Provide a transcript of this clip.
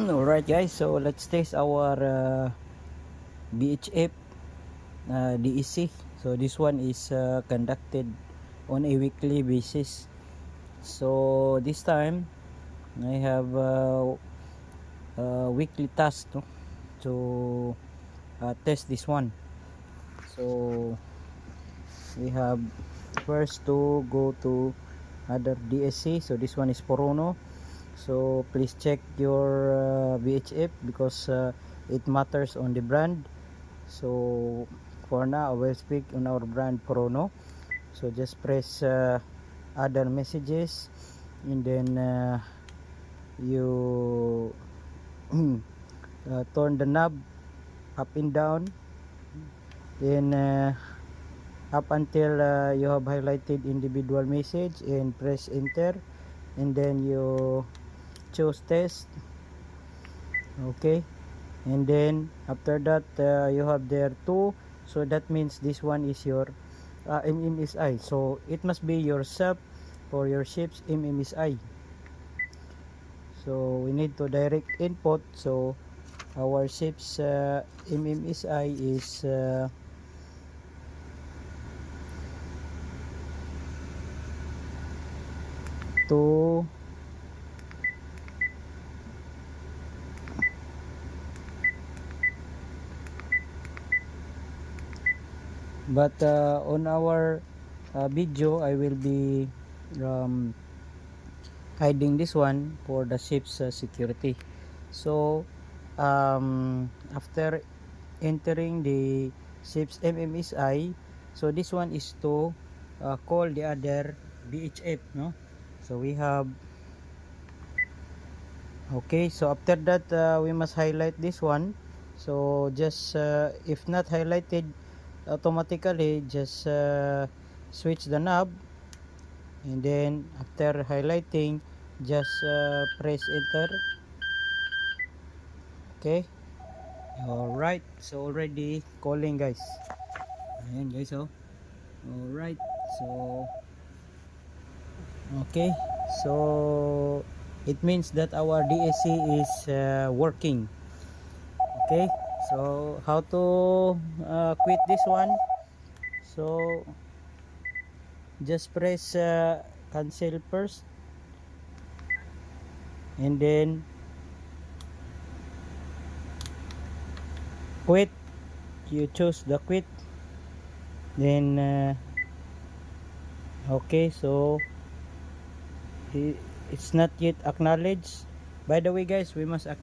Alright guys, so let's test our BHF DEC. So this one is conducted on a weekly basis. So this time I have weekly task, no, to test this one. So we have first to go to other DSC. So this one is Porono. So please check your VHF because it matters on the brand. So for now I will speak on our brand Porono. So just press other messages, and then you turn the knob up and down, then up until you have highlighted individual message, and press enter, and then you choose test. Okay, and then after that you have there two, so that means this one is your MMSI, so it must be your sub for your ship's MMSI. So we need to direct input, so our ship's MMSI is to but on our video I will be hiding this one for the ship's security. So after entering the ship's MMSI, so this one is to call the other BHF, no? So we have, okay, so after that we must highlight this one. So just if not highlighted automatically, just switch the knob, and then after highlighting just press enter. Okay, all right, so already calling guys. Ayan guys, oh. All right, so okay, so it means that our DSC is working. Okay, so how to quit this one? So just press cancel first, and then quit. You choose the quit, then okay, so it's not yet acknowledged. By the way guys, we must